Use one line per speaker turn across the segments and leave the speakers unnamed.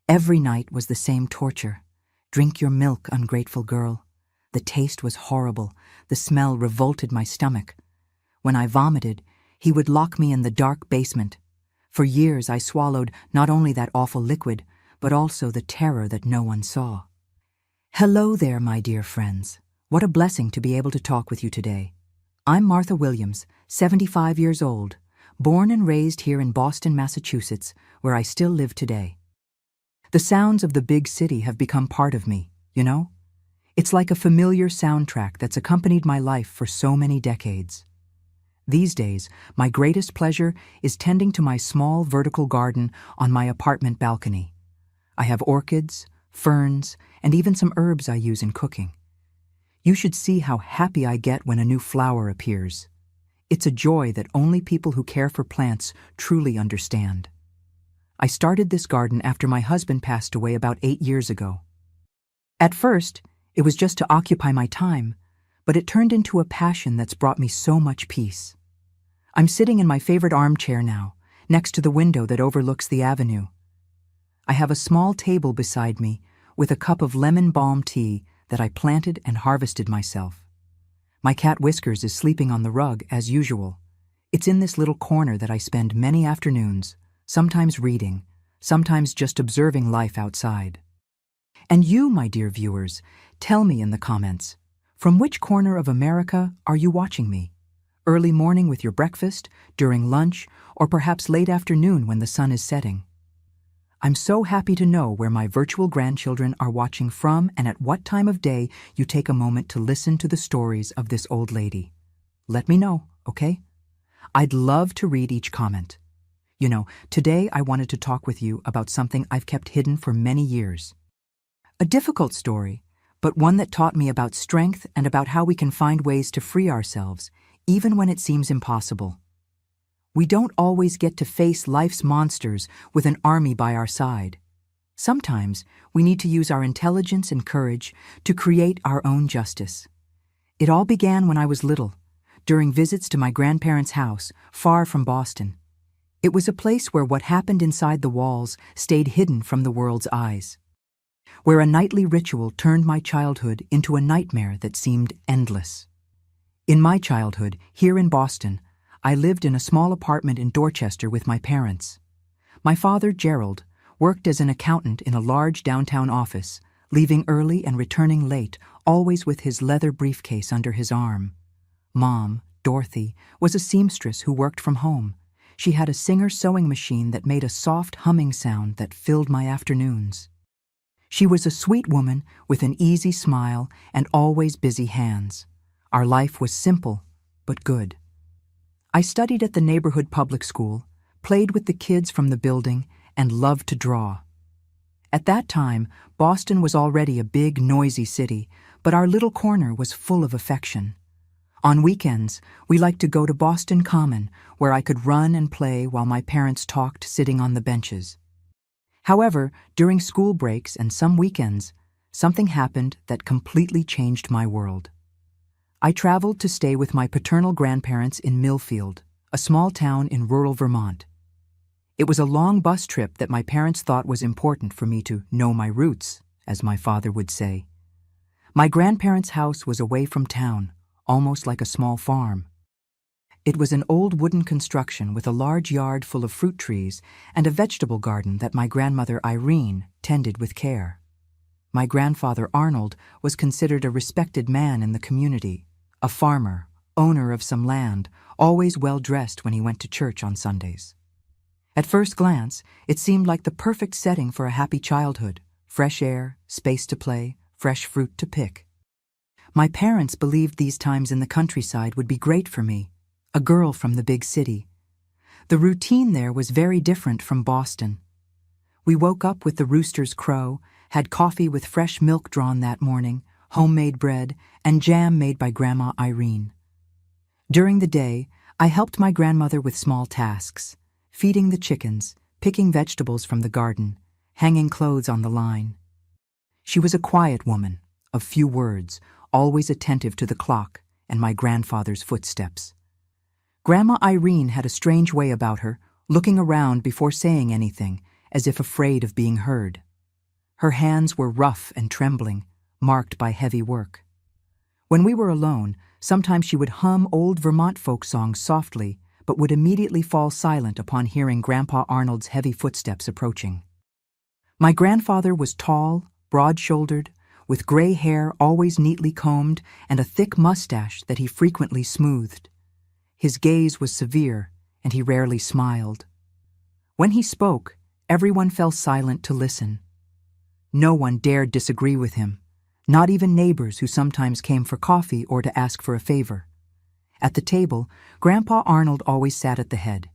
Every night was the same torture. Drink your milk, ungrateful girl. The taste was horrible. The smell revolted my stomach. When I vomited, he would lock me in the dark basement. For years I swallowed not only that awful liquid, but also the terror that no one saw. Hello there, my dear friends. What a blessing to be able to talk with you today. I'm Martha Williams, 75 years old, born and raised here in Boston, Massachusetts, where I still live today. The sounds of the big city have become part of me, you know? It's like a familiar soundtrack that's accompanied my life for so many decades. These days, my greatest pleasure is tending to my small vertical garden on my apartment balcony. I have orchids, ferns, and even some herbs I use in cooking. You should see how happy I get when a new flower appears. It's a joy that only people who care for plants truly understand. I started this garden after my husband passed away about 8 years ago. At first, it was just to occupy my time, but it turned into a passion that's brought me so much peace. I'm sitting in my favorite armchair now, next to the window that overlooks the avenue. I have a small table beside me with a cup of lemon balm tea that I planted and harvested myself. My cat Whiskers is sleeping on the rug as usual. It's in this little corner that I spend many afternoons, sometimes reading, sometimes just observing life outside. And you, my dear viewers, tell me in the comments, from which corner of America are you watching me? Early morning with your breakfast, during lunch, or perhaps late afternoon when the sun is setting? I'm so happy to know where my virtual grandchildren are watching from and at what time of day you take a moment to listen to the stories of this old lady. Let me know, okay? I'd love to read each comment. You know, today I wanted to talk with you about something I've kept hidden for many years. A difficult story, but one that taught me about strength and about how we can find ways to free ourselves, even when it seems impossible. We don't always get to face life's monsters with an army by our side. Sometimes we need to use our intelligence and courage to create our own justice. It all began when I was little, during visits to my grandparents' house, far from Boston. It was a place where what happened inside the walls stayed hidden from the world's eyes, where a nightly ritual turned my childhood into a nightmare that seemed endless. In my childhood, here in Boston, I lived in a small apartment in Dorchester with my parents. My father, Gerald, worked as an accountant in a large downtown office, leaving early and returning late, always with his leather briefcase under his arm. Mom, Dorothy, was a seamstress who worked from home. She had a Singer sewing machine that made a soft humming sound that filled my afternoons. She was a sweet woman with an easy smile and always busy hands. Our life was simple, but good. I studied at the neighborhood public school, played with the kids from the building, and loved to draw. At that time, Boston was already a big, noisy city, but our little corner was full of affection. On weekends, we liked to go to Boston Common, where I could run and play while my parents talked sitting on the benches. However, during school breaks and some weekends, something happened that completely changed my world. I traveled to stay with my paternal grandparents in Millfield, a small town in rural Vermont. It was a long bus trip that my parents thought was important for me to know my roots, as my father would say. My grandparents' house was away from town, almost like a small farm. It was an old wooden construction with a large yard full of fruit trees and a vegetable garden that my grandmother Irene tended with care. My grandfather Arnold was considered a respected man in the community, a farmer, owner of some land, always well-dressed when he went to church on Sundays. At first glance, it seemed like the perfect setting for a happy childhood: fresh air, space to play, fresh fruit to pick. My parents believed these times in the countryside would be great for me, a girl from the big city. The routine there was very different from Boston. We woke up with the rooster's crow, had coffee with fresh milk drawn that morning, homemade bread, and jam made by Grandma Irene. During the day, I helped my grandmother with small tasks: feeding the chickens, picking vegetables from the garden, hanging clothes on the line. She was a quiet woman, of few words, always attentive to the clock and my grandfather's footsteps. Grandma Irene had a strange way about her, looking around before saying anything, as if afraid of being heard. Her hands were rough and trembling, marked by heavy work. When we were alone, sometimes she would hum old Vermont folk songs softly, but would immediately fall silent upon hearing Grandpa Arnold's heavy footsteps approaching. My grandfather was tall, broad-shouldered, with gray hair always neatly combed and a thick mustache that he frequently smoothed. His gaze was severe, and he rarely smiled. When he spoke, everyone fell silent to listen. No one dared disagree with him, not even neighbors who sometimes came for coffee or to ask for a favor. At the table, Grandpa Arnold always sat at the head.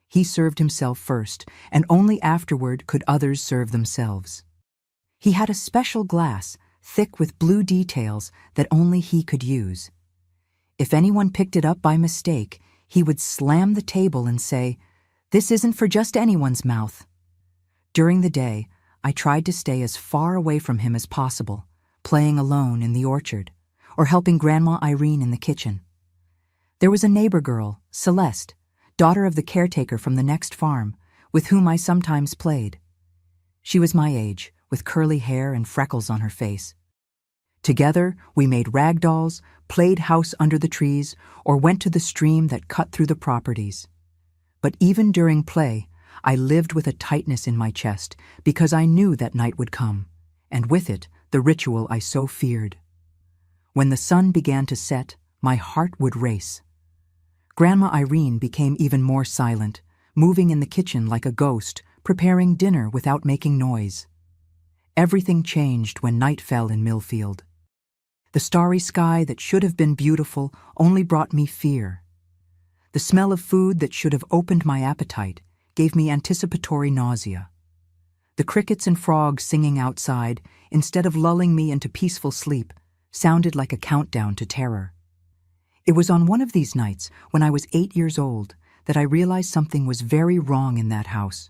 He served himself first, and only afterward could others serve themselves. He had a special glass, thick with blue details, that only he could use. If anyone picked it up by mistake, he would slam the table and say, "This isn't for just anyone's mouth." During the day, I tried to stay as far away from him as possible, playing alone in the orchard, or helping Grandma Irene in the kitchen. There was a neighbor girl, Celeste, daughter of the caretaker from the next farm, with whom I sometimes played. She was my age, with curly hair and freckles on her face. Together, we made rag dolls, played house under the trees, or went to the stream that cut through the properties. But even during play, I lived with a tightness in my chest because I knew that night would come, and with it, the ritual I so feared. When the sun began to set, my heart would race. Grandma Irene became even more silent, moving in the kitchen like a ghost, preparing dinner without making noise. Everything changed when night fell in Millfield. The starry sky that should have been beautiful only brought me fear. The smell of food that should have opened my appetite gave me anticipatory nausea. The crickets and frogs singing outside, instead of lulling me into peaceful sleep, sounded like a countdown to terror. It was on one of these nights, when I was 8 years old, that I realized something was very wrong in that house.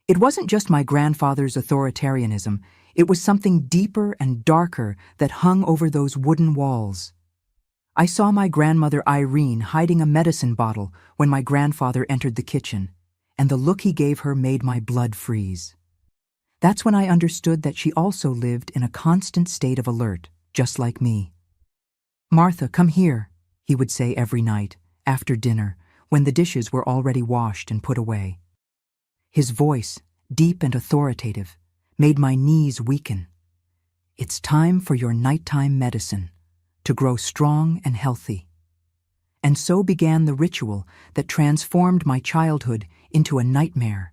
It wasn't just my grandfather's authoritarianism, it was something deeper and darker that hung over those wooden walls. I saw my grandmother Irene hiding a medicine bottle when my grandfather entered the kitchen, and the look he gave her made my blood freeze. That's when I understood that she also lived in a constant state of alert, just like me. "Martha, come here," he would say every night, after dinner, when the dishes were already washed and put away. His voice, deep and authoritative, made my knees weaken. "It's time for your nighttime medicine, to grow strong and healthy." And so began the ritual that transformed my childhood into a nightmare,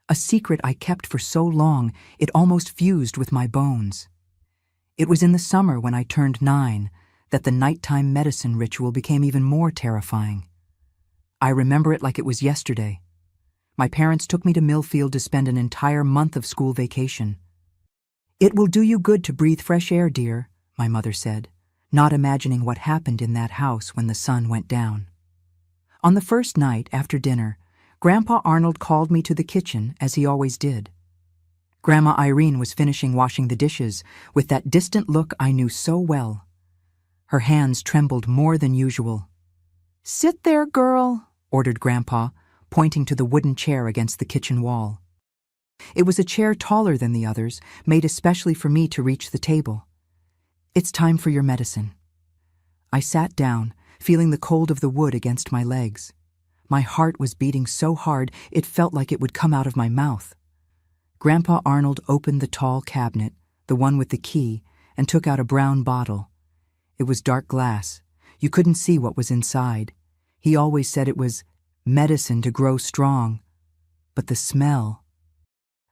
a secret I kept for so long it almost fused with my bones. It was in the summer when I turned 9 that the nighttime medicine ritual became even more terrifying. I remember it like it was yesterday. My parents took me to Millfield to spend an entire month of school vacation. "It will do you good to breathe fresh air, dear," my mother said, not imagining what happened in that house when the sun went down. On the first night, after dinner, Grandpa Arnold called me to the kitchen, as he always did. Grandma Irene was finishing washing the dishes with that distant look I knew so well. Her hands trembled more than usual. "Sit there, girl," ordered Grandpa, pointing to the wooden chair against the kitchen wall. It was a chair taller than the others, made especially for me to reach the table. "It's time for your medicine." I sat down, feeling the cold of the wood against my legs. My heart was beating so hard it felt like it would come out of my mouth. Grandpa Arnold opened the tall cabinet, the one with the key, and took out a brown bottle. It was dark glass. You couldn't see what was inside. He always said it was medicine to grow strong. But the smell...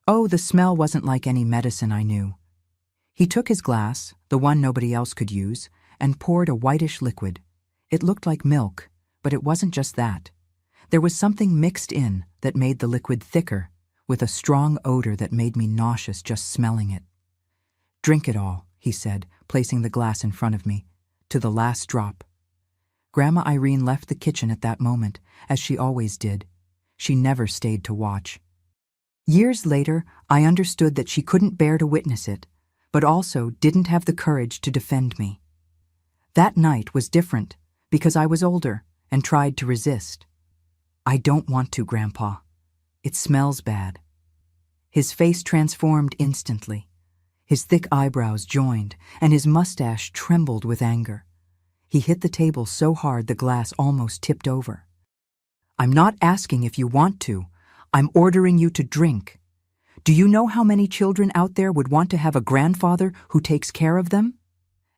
Oh, the smell wasn't like any medicine I knew. He took his glass, the one nobody else could use, and poured a whitish liquid. It looked like milk, but it wasn't just that. There was something mixed in that made the liquid thicker, with a strong odor that made me nauseous just smelling it. "Drink it all," he said, placing the glass in front of me, "to the last drop." Grandma Irene left the kitchen at that moment, as she always did. She never stayed to watch. Years later, I understood that she couldn't bear to witness it, but also didn't have the courage to defend me. That night was different, because I was older and tried to resist. "I don't want to, Grandpa. It smells bad." His face transformed instantly. His thick eyebrows joined, and his mustache trembled with anger. He hit the table so hard the glass almost tipped over. "I'm not asking if you want to. I'm ordering you to drink. Do you know how many children out there would want to have a grandfather who takes care of them?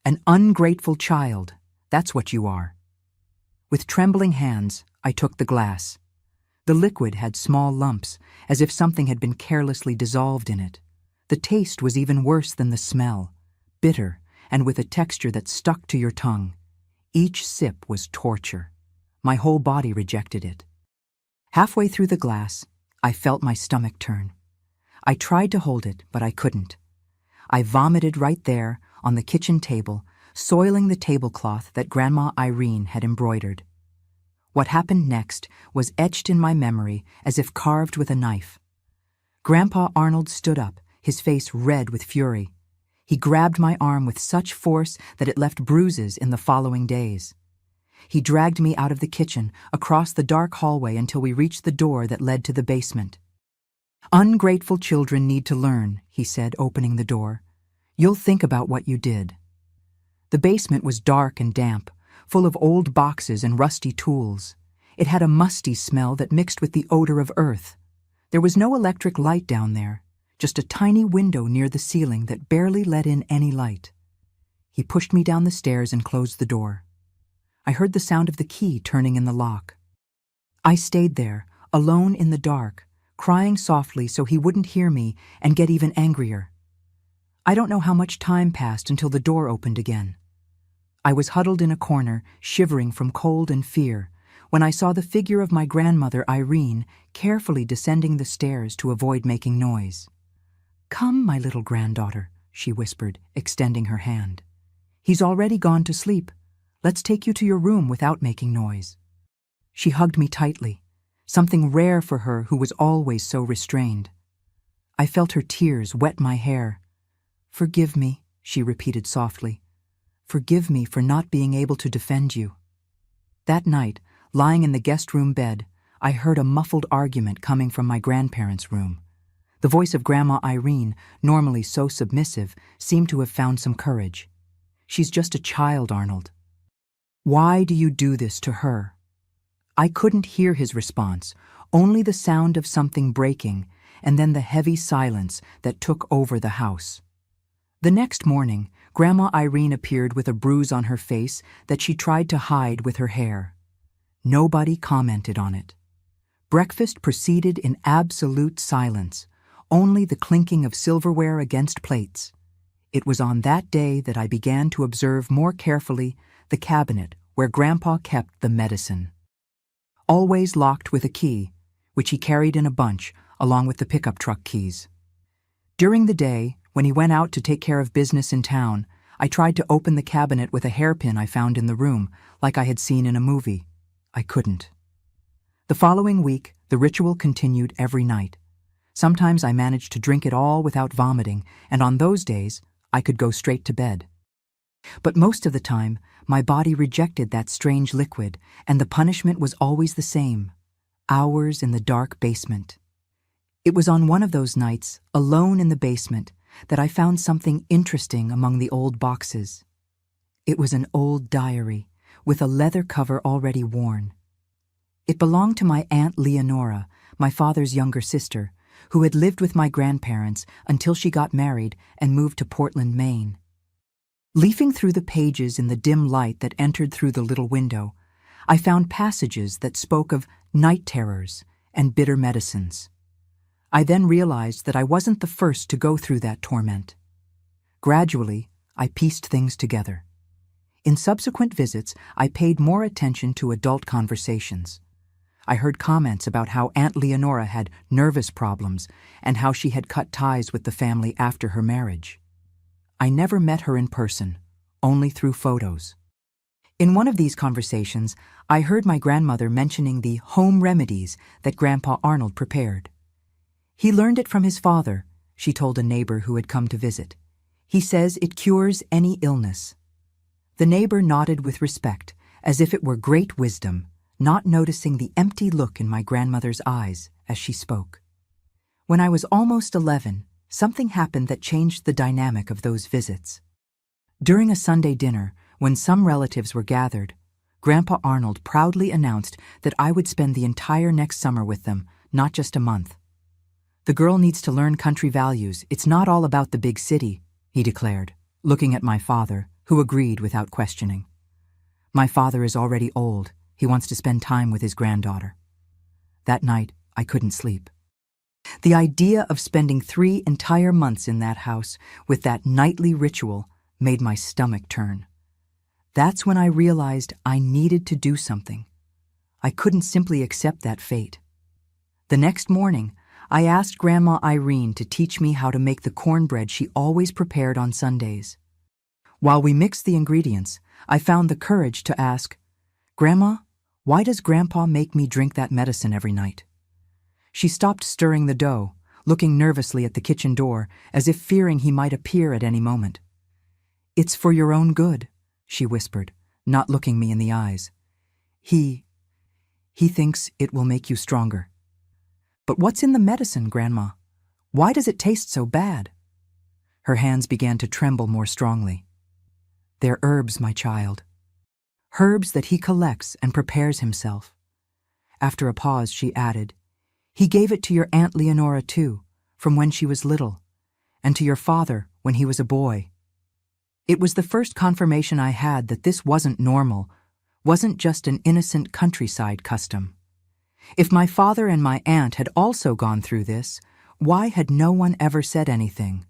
An ungrateful child. That's what you are." With trembling hands, I took the glass. The liquid had small lumps, as if something had been carelessly dissolved in it. The taste was even worse than the smell, bitter and with a texture that stuck to your tongue. Each sip was torture. My whole body rejected it. Halfway through the glass, I felt my stomach turn. I tried to hold it, but I couldn't. I vomited right there on the kitchen table, soiling the tablecloth that Grandma Irene had embroidered. What happened next was etched in my memory as if carved with a knife. Grandpa Arnold stood up, his face red with fury. He grabbed my arm with such force that it left bruises in the following days. He dragged me out of the kitchen, across the dark hallway until we reached the door that led to the basement. "Ungrateful children need to learn," he said, opening the door. "You'll think about what you did." The basement was dark and damp, full of old boxes and rusty tools. It had a musty smell that mixed with the odor of earth. There was no electric light down there, just a tiny window near the ceiling that barely let in any light. He pushed me down the stairs and closed the door. I heard the sound of the key turning in the lock. I stayed there, alone in the dark, crying softly so he wouldn't hear me and get even angrier. I don't know how much time passed until the door opened again. I was huddled in a corner, shivering from cold and fear, when I saw the figure of my grandmother Irene carefully descending the stairs to avoid making noise. "Come, my little granddaughter," she whispered, extending her hand. "He's already gone to sleep. Let's take you to your room without making noise." She hugged me tightly, something rare for her who was always so restrained. I felt her tears wet my hair. "Forgive me," she repeated softly. "Forgive me for not being able to defend you." That night, lying in the guest room bed, I heard a muffled argument coming from my grandparents' room. The voice of Grandma Irene, normally so submissive, seemed to have found some courage. "She's just a child, Arnold. Why do you do this to her?" I couldn't hear his response, only the sound of something breaking, and then the heavy silence that took over the house. The next morning, Grandma Irene appeared with a bruise on her face that she tried to hide with her hair. Nobody commented on it. Breakfast proceeded in absolute silence, only the clinking of silverware against plates. It was on that day that I began to observe more carefully the cabinet where Grandpa kept the medicine. Always locked with a key, which he carried in a bunch along with the pickup truck keys. During the day, when he went out to take care of business in town, I tried to open the cabinet with a hairpin I found in the room, like I had seen in a movie. I couldn't. The following week, the ritual continued every night. Sometimes I managed to drink it all without vomiting, and on those days, I could go straight to bed. But most of the time, my body rejected that strange liquid, and the punishment was always the same: hours in the dark basement. It was on one of those nights, alone in the basement, that I found something interesting among the old boxes. It was an old diary, with a leather cover already worn. It belonged to my Aunt Leonora, my father's younger sister, who had lived with my grandparents until she got married and moved to Portland, Maine. Leafing through the pages in the dim light that entered through the little window, I found passages that spoke of night terrors and bitter medicines. I then realized that I wasn't the first to go through that torment. Gradually, I pieced things together. In subsequent visits, I paid more attention to adult conversations. I heard comments about how Aunt Leonora had nervous problems and how she had cut ties with the family after her marriage. I never met her in person, only through photos. In one of these conversations, I heard my grandmother mentioning the home remedies that Grandpa Arnold prepared. He learned it from his father, she told a neighbor who had come to visit. He says it cures any illness. The neighbor nodded with respect, as if it were great wisdom, not noticing the empty look in my grandmother's eyes as she spoke. When I was almost 11, something happened that changed the dynamic of those visits. During a Sunday dinner, when some relatives were gathered, Grandpa Arnold proudly announced that I would spend the entire next summer with them, not just a month. "The girl needs to learn country values. It's not all about the big city," he declared, looking at my father, who agreed without questioning. "My father is already old. He wants to spend time with his granddaughter." That night, I couldn't sleep. The idea of spending 3 entire months in that house with that nightly ritual made my stomach turn. That's when I realized I needed to do something. I couldn't simply accept that fate. The next morning, I asked Grandma Irene to teach me how to make the cornbread she always prepared on Sundays. While we mixed the ingredients, I found the courage to ask, "Grandma, why does Grandpa make me drink that medicine every night?" She stopped stirring the dough, looking nervously at the kitchen door, as if fearing he might appear at any moment. "It's for your own good," she whispered, not looking me in the eyes. He thinks it will make you stronger." "But what's in the medicine, Grandma? Why does it taste so bad?" Her hands began to tremble more strongly. "They're herbs, my child. Herbs that he collects and prepares himself." After a pause, she added, "He gave it to your Aunt Leonora too, from when she was little, and to your father when he was a boy." It was the first confirmation I had that this wasn't normal, wasn't just an innocent countryside custom. If my father and my aunt had also gone through this, why had no one ever said anything?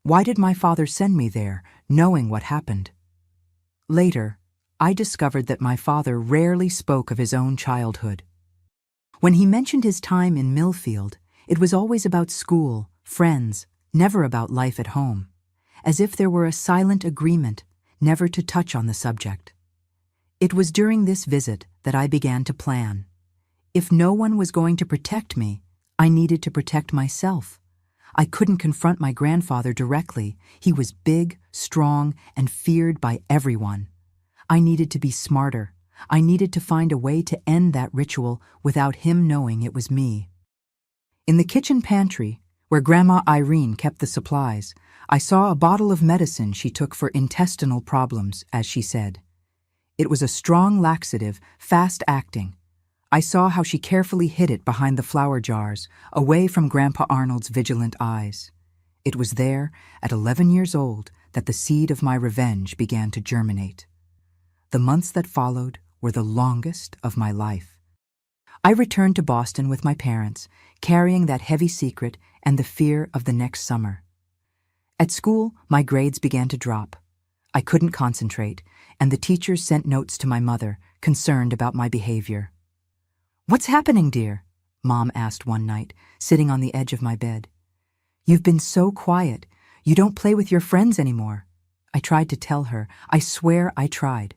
Why did my father send me there, knowing what happened? Later, I discovered that my father rarely spoke of his own childhood. When he mentioned his time in Millfield, it was always about school, friends, never about life at home, as if there were a silent agreement never to touch on the subject. It was during this visit that I began to plan. If no one was going to protect me, I needed to protect myself. I couldn't confront my grandfather directly. He was big, strong, and feared by everyone. I needed to be smarter. I needed to find a way to end that ritual without him knowing it was me. In the kitchen pantry, where Grandma Irene kept the supplies, I saw a bottle of medicine she took for intestinal problems, as she said. It was a strong laxative, fast-acting. I saw how she carefully hid it behind the flour jars, away from Grandpa Arnold's vigilant eyes. It was there, at 11 years old, that the seed of my revenge began to germinate. The months that followed were the longest of my life. I returned to Boston with my parents, carrying that heavy secret and the fear of the next summer. At school, my grades began to drop. I couldn't concentrate, and the teachers sent notes to my mother, concerned about my behavior. "What's happening, dear?" Mom asked one night, sitting on the edge of my bed. "You've been so quiet. You don't play with your friends anymore." I tried to tell her. I swear I tried.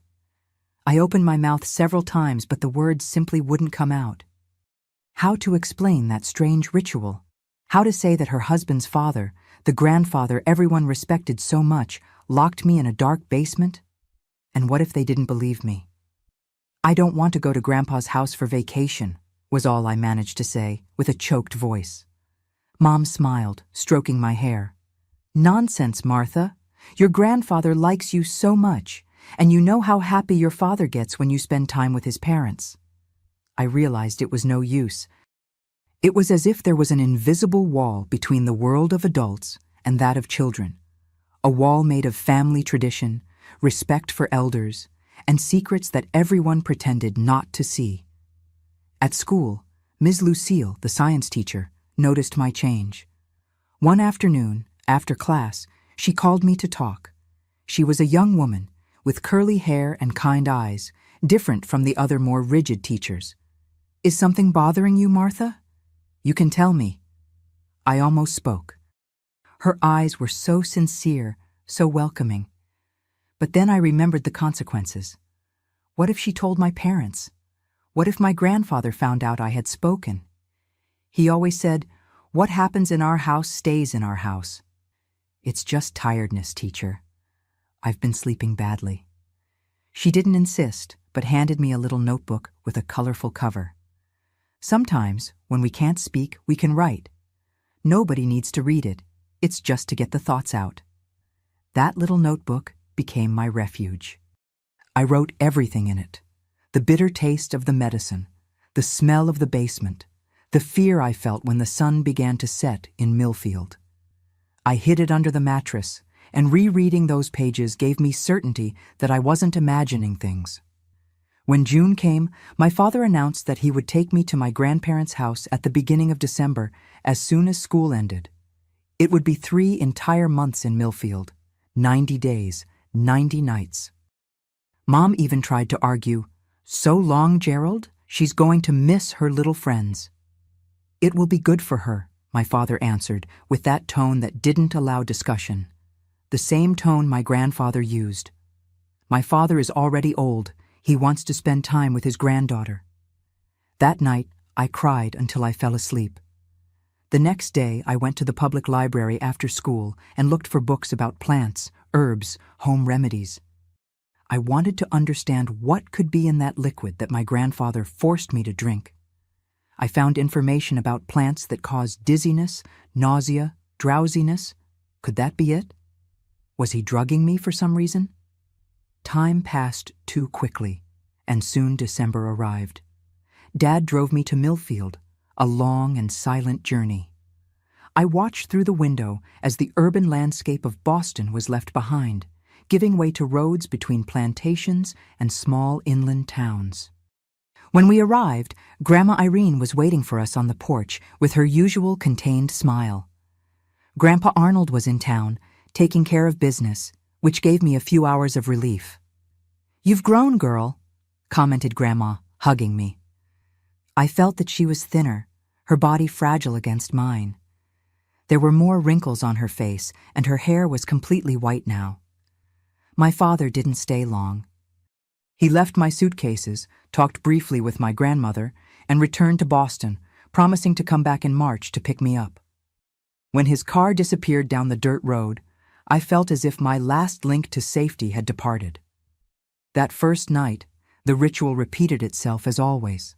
I opened my mouth several times, but the words simply wouldn't come out. How to explain that strange ritual? How to say that her husband's father, the grandfather everyone respected so much, locked me in a dark basement? And what if they didn't believe me? "I don't want to go to Grandpa's house for vacation," was all I managed to say, with a choked voice. Mom smiled, stroking my hair. "Nonsense, Martha. Your grandfather likes you so much, and you know how happy your father gets when you spend time with his parents." I realized it was no use. It was as if there was an invisible wall between the world of adults and that of children, a wall made of family tradition, respect for elders, and secrets that everyone pretended not to see. At school, Ms. Lucille, the science teacher, noticed my change. One afternoon, after class, she called me to talk. She was a young woman, with curly hair and kind eyes, different from the other more rigid teachers. "Is something bothering you, Martha? You can tell me." I almost spoke. Her eyes were so sincere, so welcoming. But then I remembered the consequences. What if she told my parents? What if my grandfather found out I had spoken? He always said, "What happens in our house stays in our house." "It's just tiredness, teacher. I've been sleeping badly." She didn't insist, but handed me a little notebook with a colorful cover. "Sometimes, when we can't speak, we can write. Nobody needs to read it. It's just to get the thoughts out. That little notebook became my refuge. I wrote everything in it. The bitter taste of the medicine, the smell of the basement, the fear I felt when the sun began to set in Millfield. I hid it under the mattress, and rereading those pages gave me certainty that I wasn't imagining things. When June came, my father announced that he would take me to my grandparents' house at the beginning of December as soon as school ended. It would be 3 entire months in Millfield, 90 days, 90 nights. Mom even tried to argue, "So long, Gerald? She's going to miss her little friends." "It will be good for her," my father answered with that tone that didn't allow discussion. The same tone my grandfather used. "My father is already old. He wants to spend time with his granddaughter." That night, I cried until I fell asleep. The next day, I went to the public library after school and looked for books about plants, herbs, home remedies. I wanted to understand what could be in that liquid that my grandfather forced me to drink. I found information about plants that cause dizziness, nausea, drowsiness. Could that be it? Was he drugging me for some reason? Time passed too quickly, and soon December arrived. Dad drove me to Millfield, a long and silent journey. I watched through the window as the urban landscape of Boston was left behind, giving way to roads between plantations and small inland towns. When we arrived, Grandma Irene was waiting for us on the porch with her usual contained smile. Grandpa Arnold was in town, taking care of business, which gave me a few hours of relief. "You've grown, girl," commented Grandma, hugging me. I felt that she was thinner, her body fragile against mine. There were more wrinkles on her face, and her hair was completely white now. My father didn't stay long. He left my suitcases, talked briefly with my grandmother, and returned to Boston, promising to come back in March to pick me up. When his car disappeared down the dirt road, I felt as if my last link to safety had departed. That first night, the ritual repeated itself as always.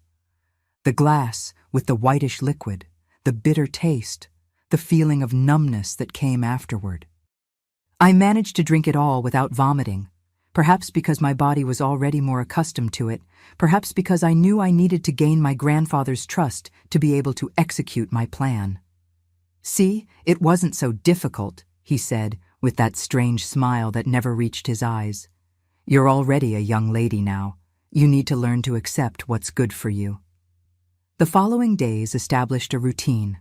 The glass with the whitish liquid, the bitter taste, the feeling of numbness that came afterward. I managed to drink it all without vomiting, perhaps because my body was already more accustomed to it, perhaps because I knew I needed to gain my grandfather's trust to be able to execute my plan. "See, it wasn't so difficult," he said, with that strange smile that never reached his eyes. "You're already a young lady now. You need to learn to accept what's good for you." The following days established a routine.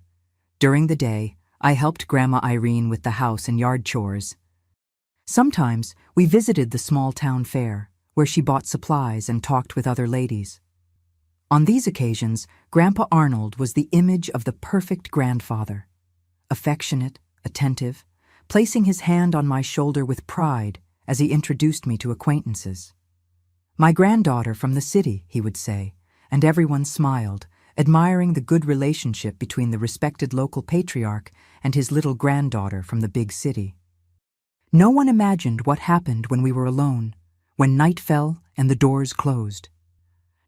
During the day, I helped Grandma Irene with the house and yard chores. Sometimes we visited the small town fair, where she bought supplies and talked with other ladies. On these occasions, Grandpa Arnold was the image of the perfect grandfather. Affectionate, attentive, placing his hand on my shoulder with pride as he introduced me to acquaintances. "My granddaughter from the city," he would say, and everyone smiled, admiring the good relationship between the respected local patriarch and his little granddaughter from the big city. No one imagined what happened when we were alone, when night fell and the doors closed.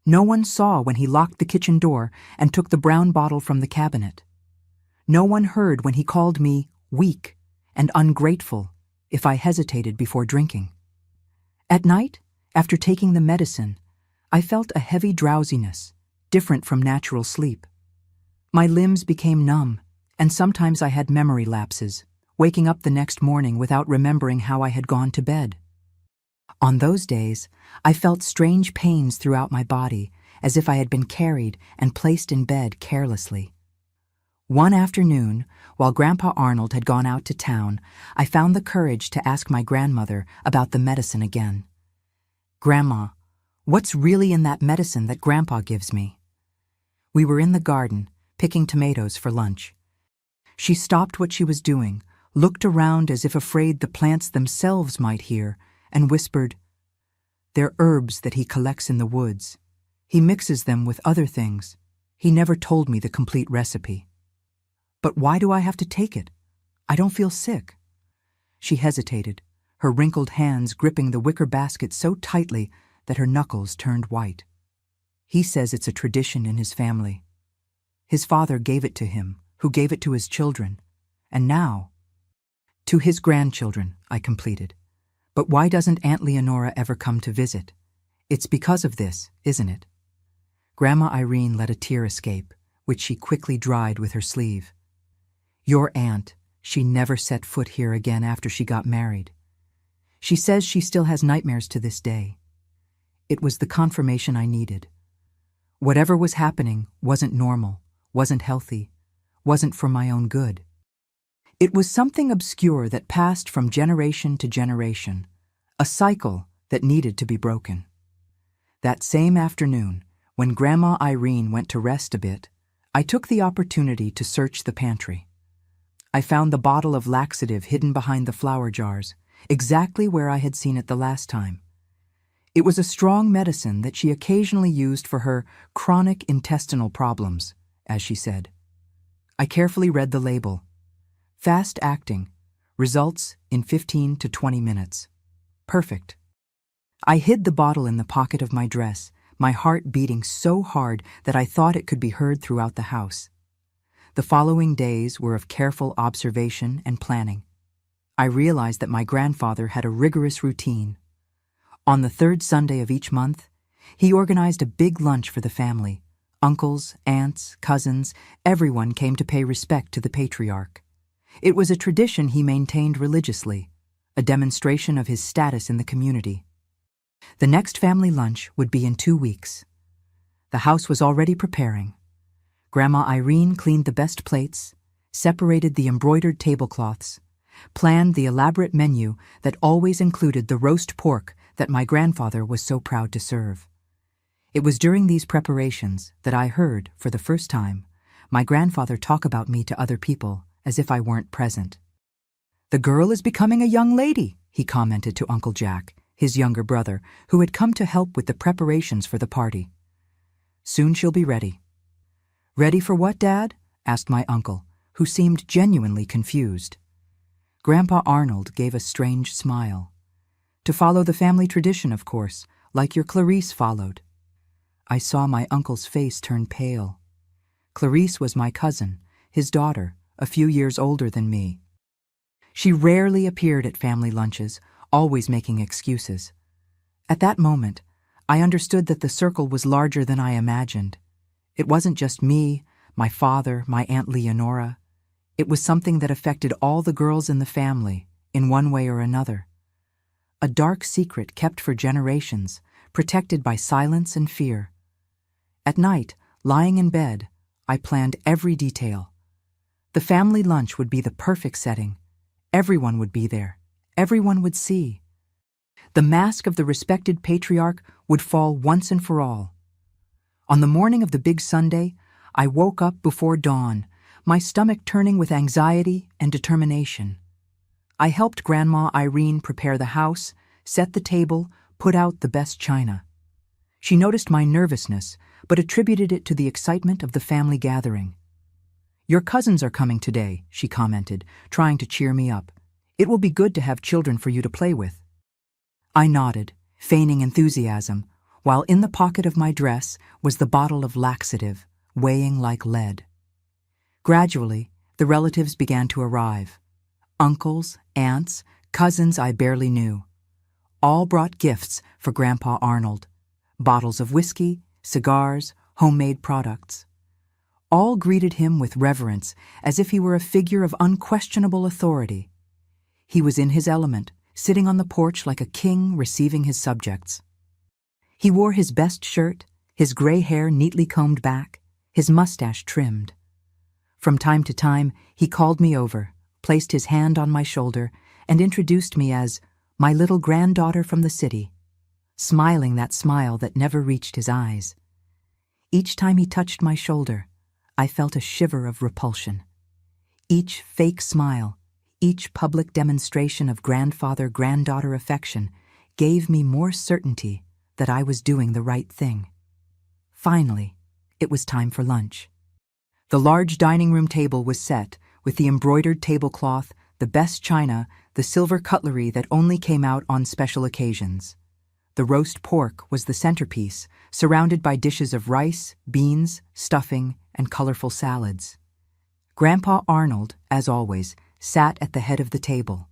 No one saw when he locked the kitchen door and took the brown bottle from the cabinet. No one heard when he called me weak and ungrateful if I hesitated before drinking. At night, after taking the medicine, I felt a heavy drowsiness, different from natural sleep. My limbs became numb, and sometimes I had memory lapses, waking up the next morning without remembering how I had gone to bed. On those days, I felt strange pains throughout my body, as if I had been carried and placed in bed carelessly. One afternoon, while Grandpa Arnold had gone out to town, I found the courage to ask my grandmother about the medicine again. "Grandma, what's really in that medicine that Grandpa gives me?" We were in the garden, picking tomatoes for lunch. She stopped what she was doing, looked around as if afraid the plants themselves might hear, and whispered, "They're herbs that he collects in the woods. He mixes them with other things. He never told me the complete recipe." "But why do I have to take it? I don't feel sick." She hesitated, her wrinkled hands gripping the wicker basket so tightly that her knuckles turned white. "He says it's a tradition in his family. His father gave it to him, who gave it to his children. And now, To his grandchildren, I completed. But why doesn't Aunt Leonora ever come to visit? It's because of this, isn't it? Grandma Irene let a tear escape, which she quickly dried with her sleeve. Your aunt, she never set foot here again after she got married. She says she still has nightmares to this day. It was the confirmation I needed. Whatever was happening wasn't normal, wasn't healthy, wasn't for my own good. It was something obscure that passed from generation to generation, a cycle that needed to be broken. That same afternoon, when Grandma Irene went to rest a bit, I took the opportunity to search the pantry. I found the bottle of laxative hidden behind the flour jars, exactly where I had seen it the last time. It was a strong medicine that she occasionally used for her chronic intestinal problems, as she said. I carefully read the label. Fast acting. Results in 15 to 20 minutes. Perfect. I hid the bottle in the pocket of my dress, my heart beating so hard that I thought it could be heard throughout the house. The following days were of careful observation and planning. I realized that my grandfather had a rigorous routine. On the third Sunday of each month, he organized a big lunch for the family. Uncles, aunts, cousins, everyone came to pay respect to the patriarch. It was a tradition he maintained religiously, a demonstration of his status in the community. The next family lunch would be in 2 weeks. The house was already preparing. Grandma Irene cleaned the best plates, separated the embroidered tablecloths, planned the elaborate menu that always included the roast pork that my grandfather was so proud to serve. It was during these preparations that I heard, for the first time, my grandfather talk about me to other people as if I weren't present. "The girl is becoming a young lady," he commented to Uncle Jack, his younger brother, who had come to help with the preparations for the party. "Soon she'll be ready." "Ready for what, Dad?" asked my uncle, who seemed genuinely confused. Grandpa Arnold gave a strange smile. "To follow the family tradition, of course, like your Clarice followed." I saw my uncle's face turn pale. Clarice was my cousin, his daughter, a few years older than me. She rarely appeared at family lunches, always making excuses. At that moment, I understood that the circle was larger than I imagined. It wasn't just me, my father, my Aunt Leonora. It was something that affected all the girls in the family, in one way or another. A dark secret kept for generations, protected by silence and fear. At night, lying in bed, I planned every detail. The family lunch would be the perfect setting. Everyone would be there. Everyone would see. The mask of the respected patriarch would fall once and for all. On the morning of the big Sunday, I woke up before dawn, my stomach turning with anxiety and determination. I helped Grandma Irene prepare the house, set the table, put out the best china. She noticed my nervousness, but attributed it to the excitement of the family gathering. "Your cousins are coming today," she commented, trying to cheer me up. "It will be good to have children for you to play with." I nodded, feigning enthusiasm, while in the pocket of my dress was the bottle of laxative, weighing like lead. Gradually, the relatives began to arrive. Uncles, aunts, cousins I barely knew. All brought gifts for Grandpa Arnold. Bottles of whiskey, cigars, homemade products. All greeted him with reverence, as if he were a figure of unquestionable authority. He was in his element, sitting on the porch like a king receiving his subjects. He wore his best shirt, his gray hair neatly combed back, his mustache trimmed. From time to time, he called me over, placed his hand on my shoulder, and introduced me as my little granddaughter from the city, smiling that smile that never reached his eyes. Each time he touched my shoulder, I felt a shiver of repulsion. Each fake smile, each public demonstration of grandfather-granddaughter affection gave me more certainty that I was doing the right thing. Finally, it was time for lunch. The large dining room table was set, with the embroidered tablecloth, the best china, the silver cutlery that only came out on special occasions. The roast pork was the centerpiece, surrounded by dishes of rice, beans, stuffing, and colorful salads. Grandpa Arnold, as always, sat at the head of the table.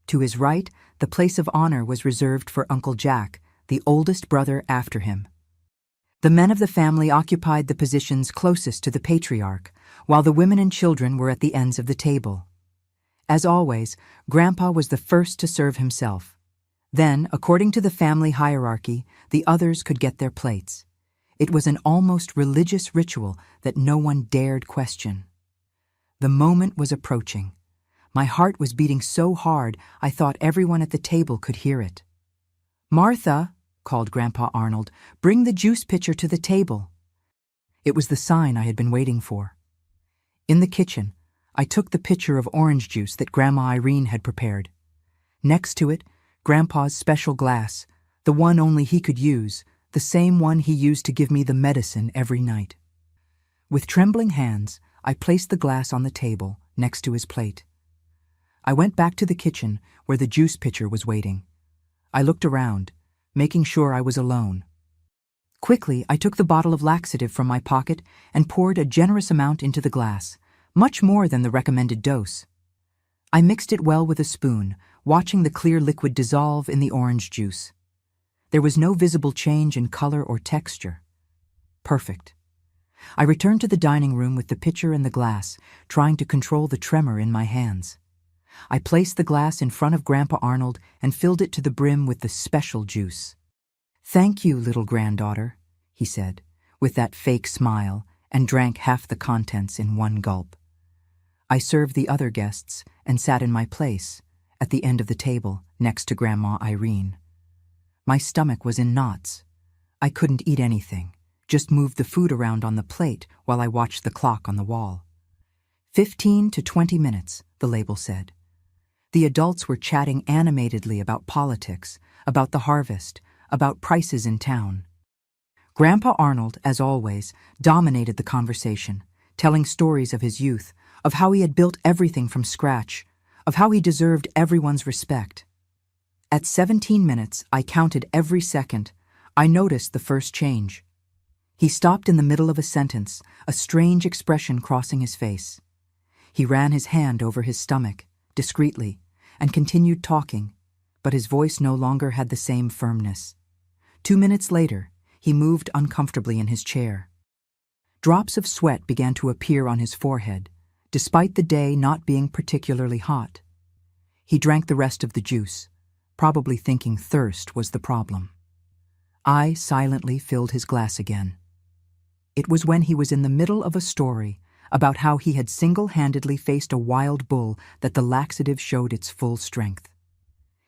To his right, the place of honor was reserved for Uncle Jack, the oldest brother after him. The men of the family occupied the positions closest to the patriarch, while the women and children were at the ends of the table. As always, Grandpa was the first to serve himself. Then, according to the family hierarchy, the others could get their plates. It was an almost religious ritual that no one dared question. The moment was approaching. My heart was beating so hard I thought everyone at the table could hear it. "Martha," called Grandpa Arnold, "bring the juice pitcher to the table." It was the sign I had been waiting for. In the kitchen, I took the pitcher of orange juice that Grandma Irene had prepared. Next to it, Grandpa's special glass, the one only he could use, the same one he used to give me the medicine every night. With trembling hands, I placed the glass on the table, next to his plate. I went back to the kitchen, where the juice pitcher was waiting. I looked around, making sure I was alone. Quickly, I took the bottle of laxative from my pocket and poured a generous amount into the glass, much more than the recommended dose. I mixed it well with a spoon, watching the clear liquid dissolve in the orange juice. There was no visible change in color or texture. Perfect. I returned to the dining room with the pitcher and the glass, trying to control the tremor in my hands. I placed the glass in front of Grandpa Arnold and filled it to the brim with the special juice. "Thank you, little granddaughter," he said, with that fake smile, and drank half the contents in one gulp. I served the other guests and sat in my place, at the end of the table, next to Grandma Irene. My stomach was in knots. I couldn't eat anything, just moved the food around on the plate while I watched the clock on the wall. 15 to 20 minutes, the label said. The adults were chatting animatedly about politics, about the harvest, about prices in town. Grandpa Arnold, as always, dominated the conversation, telling stories of his youth, of how he had built everything from scratch, of how he deserved everyone's respect. At 17 minutes, I counted every second. I noticed the first change. He stopped in the middle of a sentence, a strange expression crossing his face. He ran his hand over his stomach, discreetly, and continued talking, but his voice no longer had the same firmness. 2 minutes later, he moved uncomfortably in his chair. Drops of sweat began to appear on his forehead, despite the day not being particularly hot. He drank the rest of the juice, probably thinking thirst was the problem. I silently filled his glass again. It was when he was in the middle of a story about how he had single-handedly faced a wild bull that the laxative showed its full strength.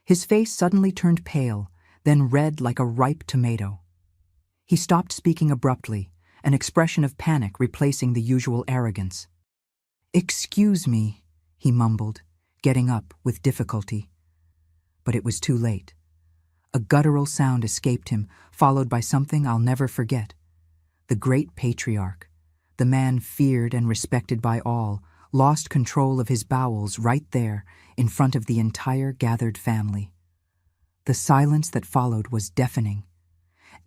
His face suddenly turned pale, then red like a ripe tomato. He stopped speaking abruptly, an expression of panic replacing the usual arrogance. "Excuse me," he mumbled, getting up with difficulty. But it was too late. A guttural sound escaped him, followed by something I'll never forget. The great patriarch, the man feared and respected by all, lost control of his bowels right there, in front of the entire gathered family. The silence that followed was deafening.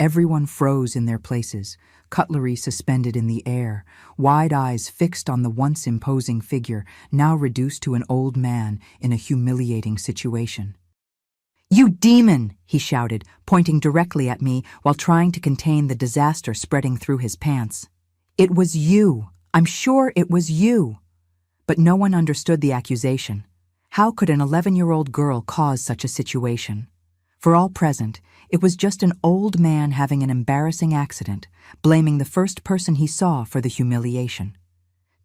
Everyone froze in their places, cutlery suspended in the air, wide eyes fixed on the once imposing figure, now reduced to an old man in a humiliating situation. "You demon!" he shouted, pointing directly at me while trying to contain the disaster spreading through his pants. "It was you! I'm sure it was you!" But no one understood the accusation. How could an 11-year-old girl cause such a situation? For all present, it was just an old man having an embarrassing accident, blaming the first person he saw for the humiliation.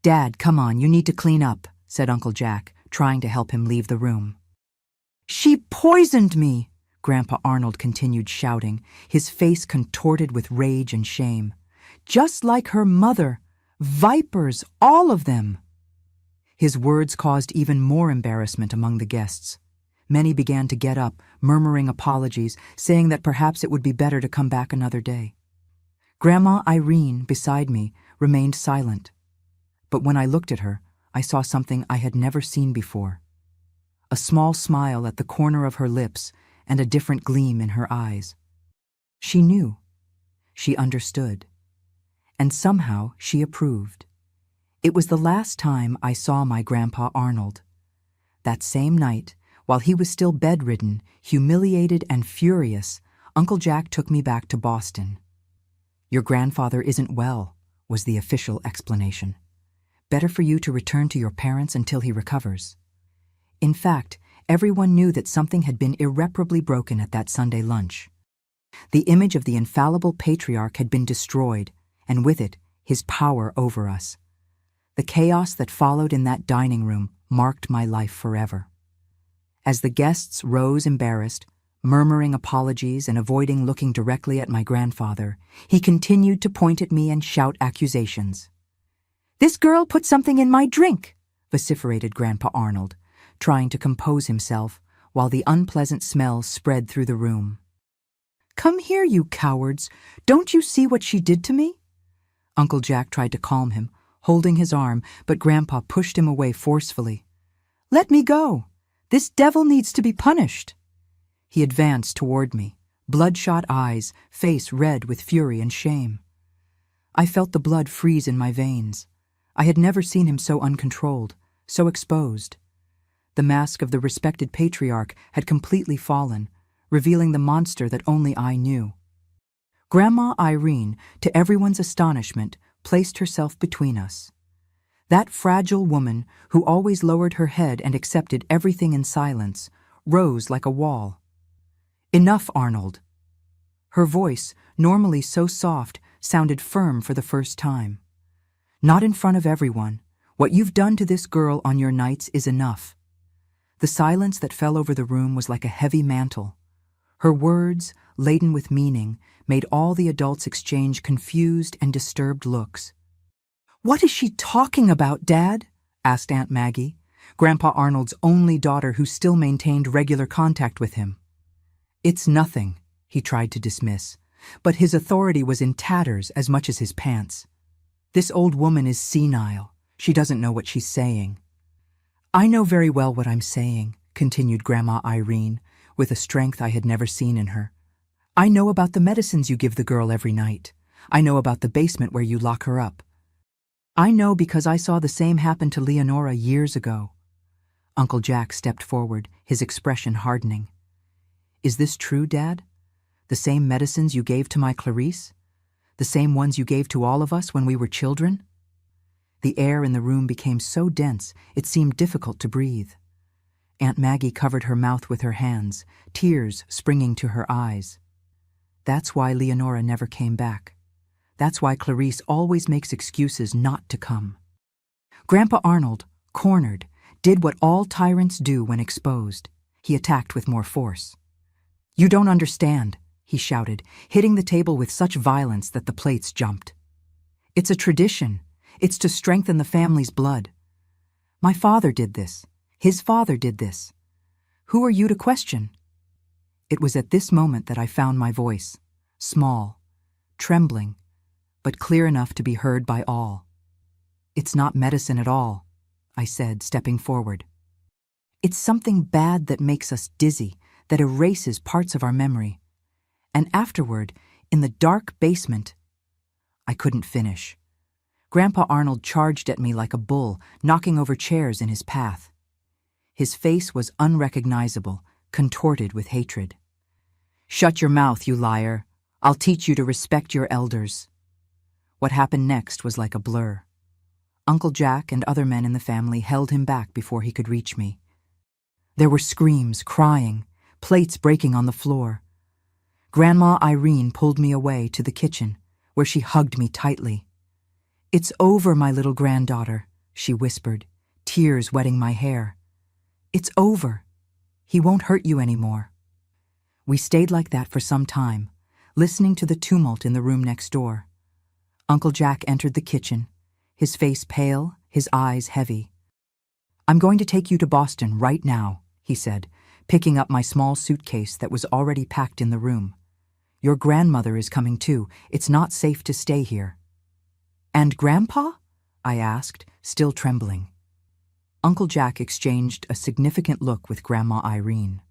"Dad, come on, you need to clean up," said Uncle Jack, trying to help him leave the room. "She poisoned me!" Grandpa Arnold continued shouting, his face contorted with rage and shame. "Just like her mother! Vipers, all of them!" His words caused even more embarrassment among the guests. Many began to get up, murmuring apologies, saying that perhaps it would be better to come back another day. Grandma Irene, beside me, remained silent. But when I looked at her, I saw something I had never seen before. A small smile at the corner of her lips and a different gleam in her eyes. She knew. She understood. And somehow she approved. It was the last time I saw my Grandpa Arnold. That same night, while he was still bedridden, humiliated and furious, Uncle Jack took me back to Boston. "Your grandfather isn't well," was the official explanation. "Better for you to return to your parents until he recovers." In fact, everyone knew that something had been irreparably broken at that Sunday lunch. The image of the infallible patriarch had been destroyed, and with it, his power over us. The chaos that followed in that dining room marked my life forever. As the guests rose embarrassed, murmuring apologies and avoiding looking directly at my grandfather, he continued to point at me and shout accusations. "This girl put something in my drink," vociferated Grandpa Arnold, trying to compose himself while the unpleasant smell spread through the room. "Come here, you cowards. Don't you see what she did to me?" Uncle Jack tried to calm him, holding his arm, but Grandpa pushed him away forcefully. "Let me go. This devil needs to be punished." He advanced toward me, bloodshot eyes, face red with fury and shame. I felt the blood freeze in my veins. I had never seen him so uncontrolled, so exposed. The mask of the respected patriarch had completely fallen, revealing the monster that only I knew. Grandma Irene, to everyone's astonishment, placed herself between us. That fragile woman, who always lowered her head and accepted everything in silence, rose like a wall. "Enough, Arnold." Her voice, normally so soft, sounded firm for the first time. "Not in front of everyone. What you've done to this girl on your nights is enough." The silence that fell over the room was like a heavy mantle. Her words, laden with meaning, made all the adults exchange confused and disturbed looks. "What is she talking about, Dad?" asked Aunt Maggie, Grandpa Arnold's only daughter who still maintained regular contact with him. "It's nothing," he tried to dismiss, but his authority was in tatters as much as his pants. "This old woman is senile. She doesn't know what she's saying." "I know very well what I'm saying," continued Grandma Irene, with a strength I had never seen in her. "I know about the medicines you give the girl every night. I know about the basement where you lock her up. I know because I saw the same happen to Leonora years ago." Uncle Jack stepped forward, his expression hardening. "Is this true, Dad? The same medicines you gave to my Clarice? The same ones you gave to all of us when we were children?" The air in the room became so dense it seemed difficult to breathe. Aunt Maggie covered her mouth with her hands, tears springing to her eyes. "That's why Leonora never came back. That's why Clarice always makes excuses not to come." Grandpa Arnold, cornered, did what all tyrants do when exposed. He attacked with more force. "You don't understand," he shouted, hitting the table with such violence that the plates jumped. "It's a tradition. It's to strengthen the family's blood. My father did this. His father did this. Who are you to question?" It was at this moment that I found my voice, small, trembling, but clear enough to be heard by all. "It's not medicine at all," I said, stepping forward. "It's something bad that makes us dizzy, that erases parts of our memory. And afterward, in the dark basement—" I couldn't finish. Grandpa Arnold charged at me like a bull, knocking over chairs in his path. His face was unrecognizable, contorted with hatred. "Shut your mouth, you liar. I'll teach you to respect your elders." What happened next was like a blur. Uncle Jack and other men in the family held him back before he could reach me. There were screams, crying, plates breaking on the floor. Grandma Irene pulled me away to the kitchen, where she hugged me tightly. "It's over, my little granddaughter," she whispered, tears wetting my hair. "It's over. He won't hurt you anymore." We stayed like that for some time, listening to the tumult in the room next door. Uncle Jack entered the kitchen, his face pale, his eyes heavy. "I'm going to take you to Boston right now," he said, picking up my small suitcase that was already packed in the room. "Your grandmother is coming too. It's not safe to stay here." "And Grandpa?" I asked, still trembling. Uncle Jack exchanged a significant look with Grandma Irene.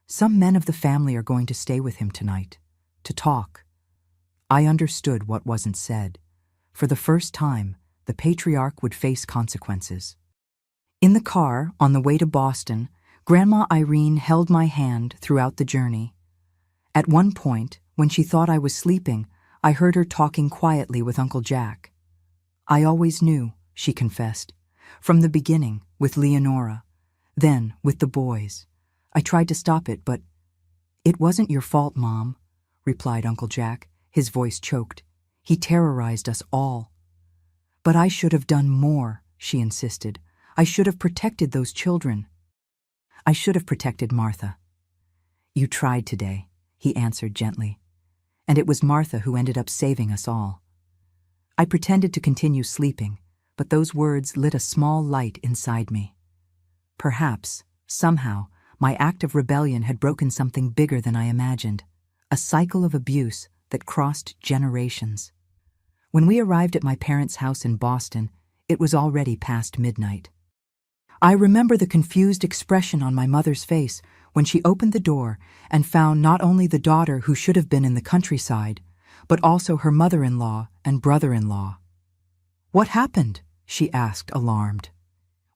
"Some men of the family are going to stay with him tonight, to talk." I understood what wasn't said. For the first time, the patriarch would face consequences. In the car, on the way to Boston, Grandma Irene held my hand throughout the journey. At one point, when she thought I was sleeping, I heard her talking quietly with Uncle Jack. "I always knew," she confessed, "from the beginning, with Leonora, then with the boys. I tried to stop it, but—" "It wasn't your fault, Mom," replied Uncle Jack, his voice choked. "He terrorized us all." "But I should have done more," she insisted. "I should have protected those children. I should have protected Martha." "You tried today," he answered gently. "And it was Martha who ended up saving us all." I pretended to continue sleeping, but those words lit a small light inside me. Perhaps, somehow, my act of rebellion had broken something bigger than I imagined, a cycle of abuse that crossed generations. When we arrived at my parents' house in Boston, it was already past midnight. I remember the confused expression on my mother's face when she opened the door and found not only the daughter who should have been in the countryside, but also her mother-in-law and brother-in-law. "What happened?" she asked, alarmed.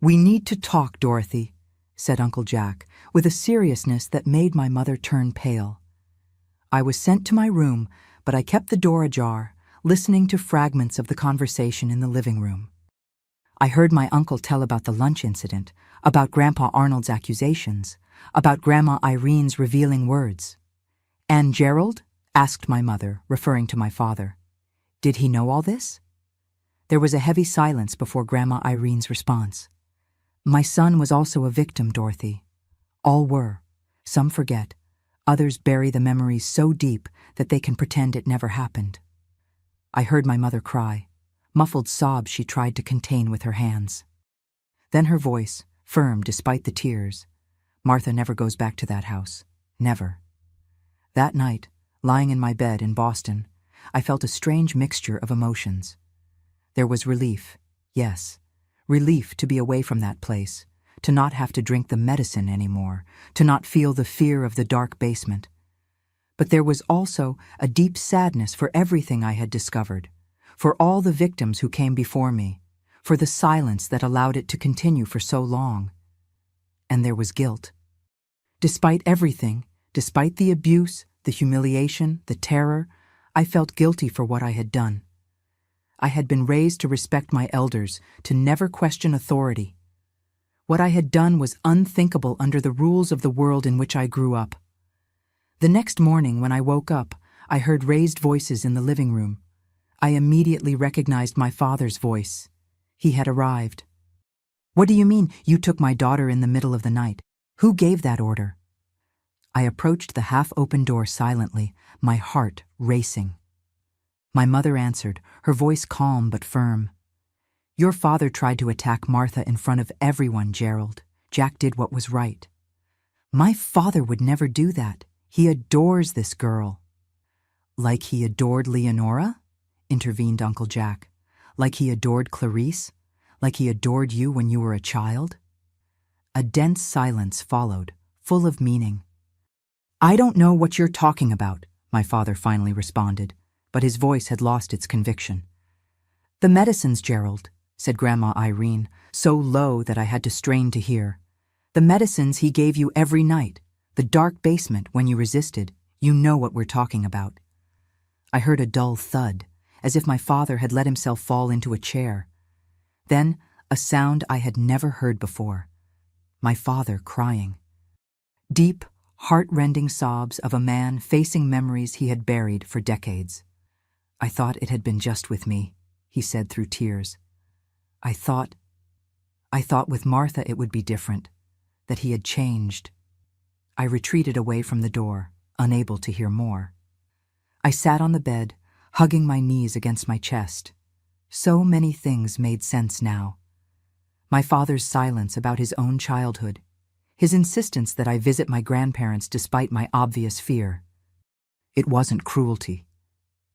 "We need to talk, Dorothy," said Uncle Jack, with a seriousness that made my mother turn pale. I was sent to my room, but I kept the door ajar, listening to fragments of the conversation in the living room. I heard my uncle tell about the lunch incident, about Grandpa Arnold's accusations, about Grandma Irene's revealing words. "And Gerald?" asked my mother, referring to my father. "Did he know all this?" There was a heavy silence before Grandma Irene's response. "My son was also a victim, Dorothy. All were. Some forget. Others bury the memories so deep that they can pretend it never happened." I heard my mother cry. Muffled sobs she tried to contain with her hands. Then her voice, firm despite the tears. "Martha never goes back to that house. Never." That night, lying in my bed in Boston, I felt a strange mixture of emotions. There was relief, yes, relief to be away from that place, to not have to drink the medicine anymore, to not feel the fear of the dark basement. But there was also a deep sadness for everything I had discovered, for all the victims who came before me, for the silence that allowed it to continue for so long. And there was guilt. Despite everything, despite the abuse, the humiliation, the terror, I felt guilty for what I had done. I had been raised to respect my elders, to never question authority. What I had done was unthinkable under the rules of the world in which I grew up. The next morning when I woke up, I heard raised voices in the living room. I immediately recognized my father's voice. He had arrived. "What do you mean, you took my daughter in the middle of the night? Who gave that order?" I approached the half-open door silently, my heart racing. My mother answered, her voice calm but firm. "Your father tried to attack Martha in front of everyone, Gerald. Jack did what was right." "My father would never do that. He adores this girl." "Like he adored Leonora?" intervened Uncle Jack. "Like he adored Clarice? Like he adored you when you were a child?" A dense silence followed, full of meaning. "I don't know what you're talking about," my father finally responded, but his voice had lost its conviction. "The medicines, Gerald," said Grandma Irene, so low that I had to strain to hear. "The medicines he gave you every night, the dark basement when you resisted, you know what we're talking about." I heard a dull thud, as if my father had let himself fall into a chair. Then, a sound I had never heard before. My father crying. Deep, heart-rending sobs of a man facing memories he had buried for decades. "I thought it had been just with me," he said through tears. I thought with Martha it would be different, that he had changed." I retreated away from the door, unable to hear more. I sat on the bed, hugging my knees against my chest. So many things made sense now. My father's silence about his own childhood, his insistence that I visit my grandparents despite my obvious fear. It wasn't cruelty.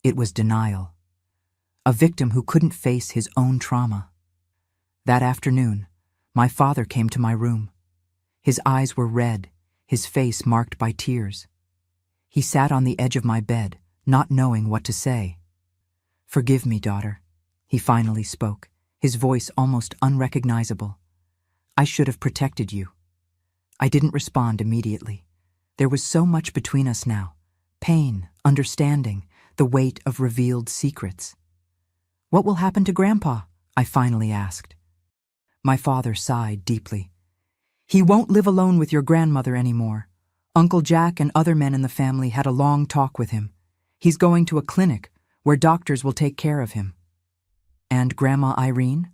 It was denial. A victim who couldn't face his own trauma. That afternoon, my father came to my room. His eyes were red, his face marked by tears. He sat on the edge of my bed, not knowing what to say. "Forgive me, daughter," he finally spoke, his voice almost unrecognizable. I should have protected you. I didn't respond immediately. There was so much between us now. Pain, understanding, the weight of revealed secrets. What will happen to Grandpa? I finally asked. My father sighed deeply. He won't live alone with your grandmother anymore. Uncle Jack and other men in the family had a long talk with him. He's going to a clinic where doctors will take care of him. And Grandma Irene?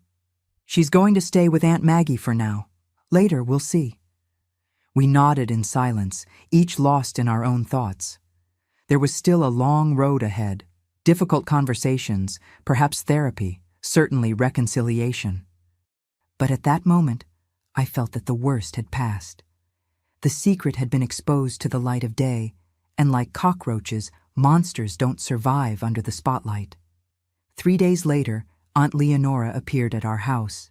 She's going to stay with Aunt Maggie for now. Later, we'll see. We nodded in silence, each lost in our own thoughts. There was still a long road ahead, difficult conversations, perhaps therapy, certainly reconciliation. But at that moment, I felt that the worst had passed. The secret had been exposed to the light of day, and like cockroaches, monsters don't survive under the spotlight. 3 days later, Aunt Leonora appeared at our house.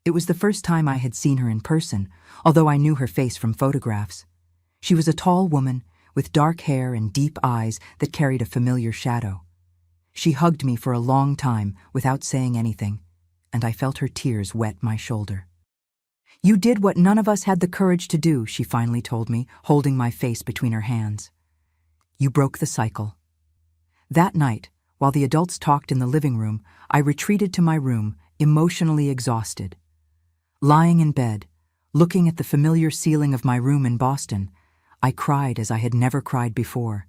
It was the first time I had seen her in person, although I knew her face from photographs. She was a tall woman with dark hair and deep eyes that carried a familiar shadow. She hugged me for a long time without saying anything, and I felt her tears wet my shoulder. You did what none of us had the courage to do, she finally told me, holding my face between her hands. You broke the cycle. That night, while the adults talked in the living room, I retreated to my room, emotionally exhausted. Lying in bed, looking at the familiar ceiling of my room in Boston, I cried as I had never cried before.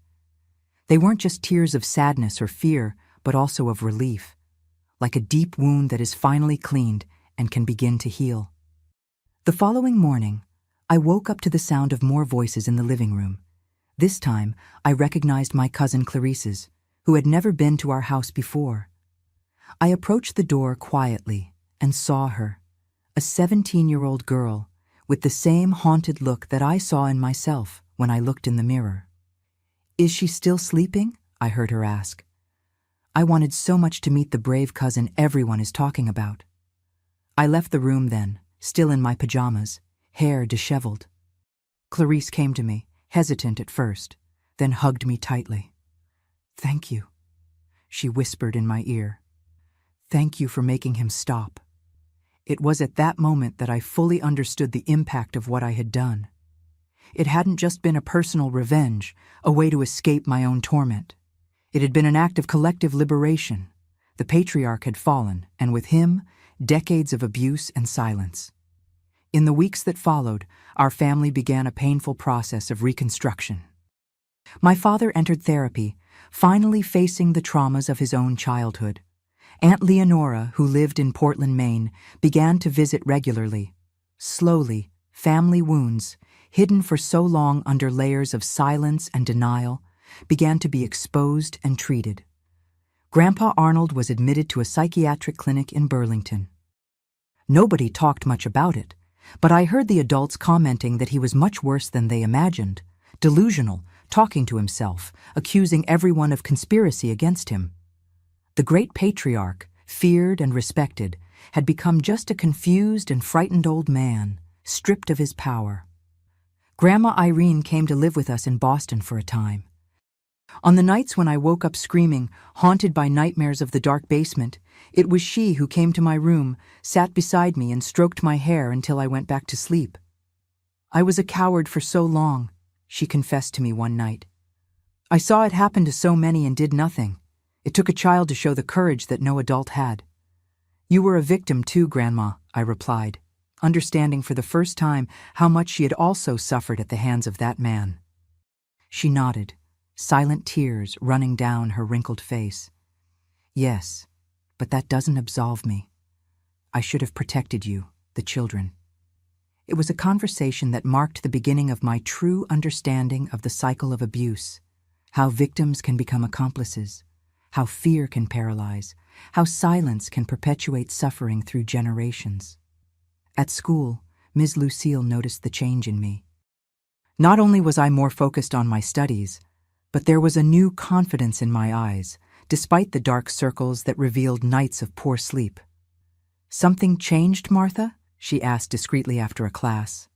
They weren't just tears of sadness or fear, but also of relief, like a deep wound that is finally cleaned and can begin to heal. The following morning, I woke up to the sound of more voices in the living room. This time, I recognized my cousin Clarice's, who had never been to our house before. I approached the door quietly and saw her, a 17-year-old girl, with the same haunted look that I saw in myself when I looked in the mirror. Is she still sleeping? I heard her ask. I wanted so much to meet the brave cousin everyone is talking about. I left the room then, still in my pajamas, hair disheveled. Clarice came to me, hesitant at first, then hugged me tightly. Thank you, she whispered in my ear. Thank you for making him stop. It was at that moment that I fully understood the impact of what I had done. It hadn't just been a personal revenge, a way to escape my own torment. It had been an act of collective liberation. The patriarch had fallen, and with him, decades of abuse and silence. In the weeks that followed, our family began a painful process of reconstruction. My father entered therapy, finally facing the traumas of his own childhood. Aunt Leonora, who lived in Portland, Maine, began to visit regularly. Slowly, family wounds, hidden for so long under layers of silence and denial, began to be exposed and treated. Grandpa Arnold was admitted to a psychiatric clinic in Burlington. Nobody talked much about it, but I heard the adults commenting that he was much worse than they imagined, delusional, talking to himself, accusing everyone of conspiracy against him. The great patriarch, feared and respected, had become just a confused and frightened old man, stripped of his power. Grandma Irene came to live with us in Boston for a time. On the nights when I woke up screaming, haunted by nightmares of the dark basement, it was she who came to my room, sat beside me and stroked my hair until I went back to sleep. I was a coward for so long, she confessed to me one night. I saw it happen to so many and did nothing. It took a child to show the courage that no adult had. You were a victim too, Grandma, I replied, understanding for the first time how much she had also suffered at the hands of that man. She nodded, silent tears running down her wrinkled face. Yes, but that doesn't absolve me. I should have protected you, the children. It was a conversation that marked the beginning of my true understanding of the cycle of abuse, how victims can become accomplices, how fear can paralyze, how silence can perpetuate suffering through generations. At school, Ms. Lucille noticed the change in me. Not only was I more focused on my studies, but there was a new confidence in my eyes, despite the dark circles that revealed nights of poor sleep. Something changed, Martha? She asked discreetly after a class.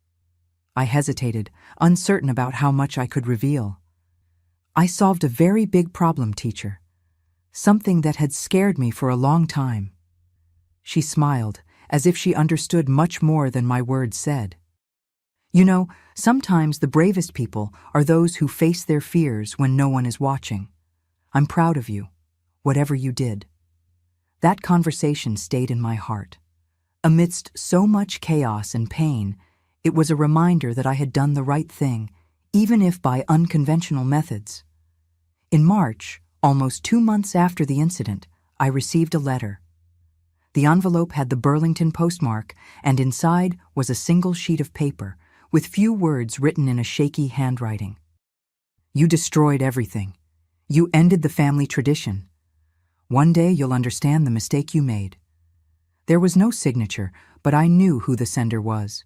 I hesitated, uncertain about how much I could reveal. I solved a very big problem, teacher. Something that had scared me for a long time. She smiled, as if she understood much more than my words said. You know, sometimes the bravest people are those who face their fears when no one is watching. I'm proud of you, whatever you did. That conversation stayed in my heart. Amidst so much chaos and pain, it was a reminder that I had done the right thing, even if by unconventional methods. In March, almost 2 months after the incident, I received a letter. The envelope had the Burlington postmark, and inside was a single sheet of paper, with few words written in a shaky handwriting. You destroyed everything. You ended the family tradition. One day you'll understand the mistake you made. There was no signature, but I knew who the sender was.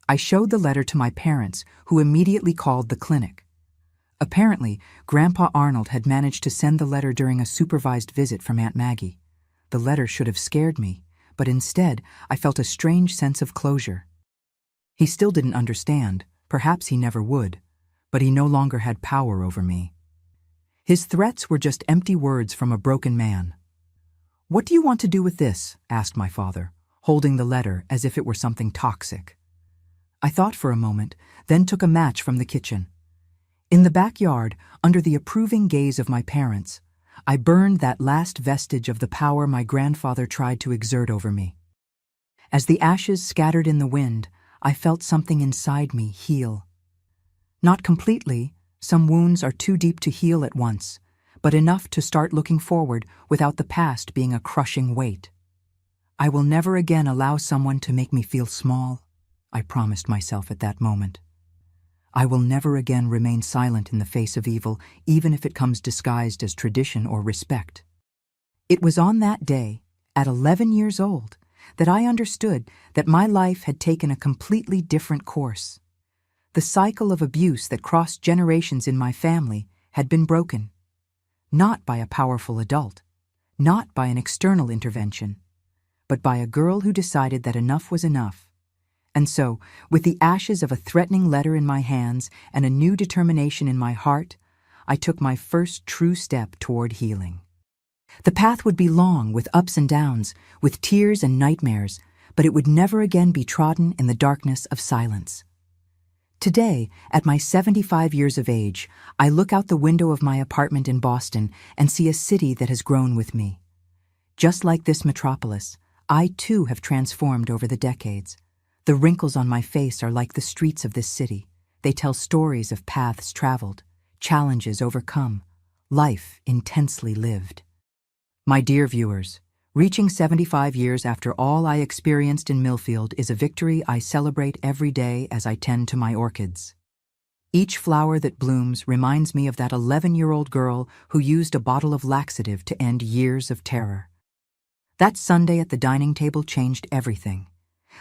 I showed the letter to my parents, who immediately called the clinic. Apparently, Grandpa Arnold had managed to send the letter during a supervised visit from Aunt Maggie. The letter should have scared me, but instead I felt a strange sense of closure. He still didn't understand, perhaps he never would, but he no longer had power over me. His threats were just empty words from a broken man. "What do you want to do with this?" asked my father, holding the letter as if it were something toxic. I thought for a moment, then took a match from the kitchen. In the backyard, under the approving gaze of my parents, I burned that last vestige of the power my grandfather tried to exert over me. As the ashes scattered in the wind, I felt something inside me heal. Not completely, some wounds are too deep to heal at once, but enough to start looking forward without the past being a crushing weight. I will never again allow someone to make me feel small, I promised myself at that moment. I will never again remain silent in the face of evil, even if it comes disguised as tradition or respect. It was on that day, at 11 years old, that I understood that my life had taken a completely different course. The cycle of abuse that crossed generations in my family had been broken. Not by a powerful adult, not by an external intervention, but by a girl who decided that enough was enough. And so, with the ashes of a threatening letter in my hands and a new determination in my heart, I took my first true step toward healing. The path would be long, with ups and downs, with tears and nightmares, but it would never again be trodden in the darkness of silence. Today, at my 75 years of age, I look out the window of my apartment in Boston and see a city that has grown with me. Just like this metropolis, I too have transformed over the decades. The wrinkles on my face are like the streets of this city. They tell stories of paths traveled, challenges overcome, life intensely lived. My dear viewers, reaching 75 years after all I experienced in Millfield is a victory I celebrate every day as I tend to my orchids. Each flower that blooms reminds me of that 11-year-old girl who used a bottle of laxative to end years of terror. That Sunday at the dining table changed everything.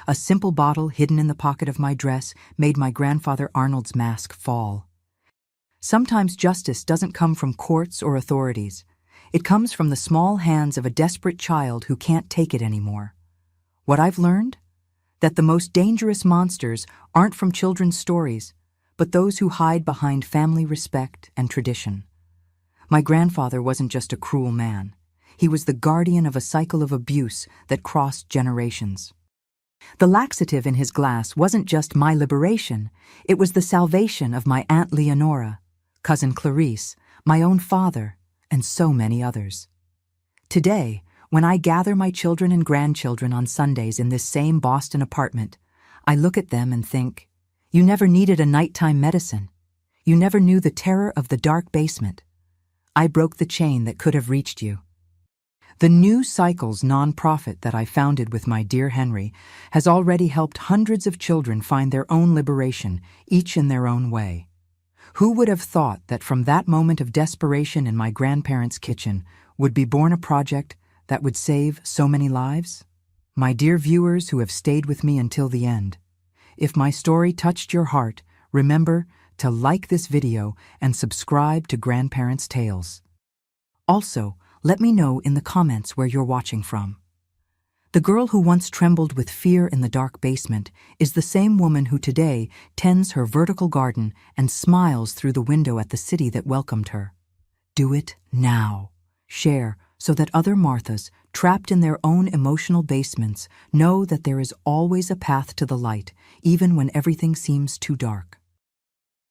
A simple bottle hidden in the pocket of my dress made my grandfather Arnold's mask fall. Sometimes justice doesn't come from courts or authorities. It comes from the small hands of a desperate child who can't take it anymore. What I've learned? That the most dangerous monsters aren't from children's stories, but those who hide behind family respect and tradition. My grandfather wasn't just a cruel man. He was the guardian of a cycle of abuse that crossed generations. The laxative in his glass wasn't just my liberation, it was the salvation of my Aunt Leonora, Cousin Clarice, my own father, and so many others. Today, when I gather my children and grandchildren on Sundays in this same Boston apartment, I look at them and think, you never needed a nighttime medicine. You never knew the terror of the dark basement. I broke the chain that could have reached you. The New Cycles nonprofit that I founded with my dear Henry has already helped hundreds of children find their own liberation, each in their own way. Who would have thought that from that moment of desperation in my grandparents' kitchen would be born a project that would save so many lives? My dear viewers who have stayed with me until the end, if my story touched your heart, remember to like this video and subscribe to Grandparents' Tales. Also, let me know in the comments where you're watching from. The girl who once trembled with fear in the dark basement is the same woman who today tends her vertical garden and smiles through the window at the city that welcomed her. Do it now. Share so that other Marthas trapped in their own emotional basements, know that there is always a path to the light, even when everything seems too dark.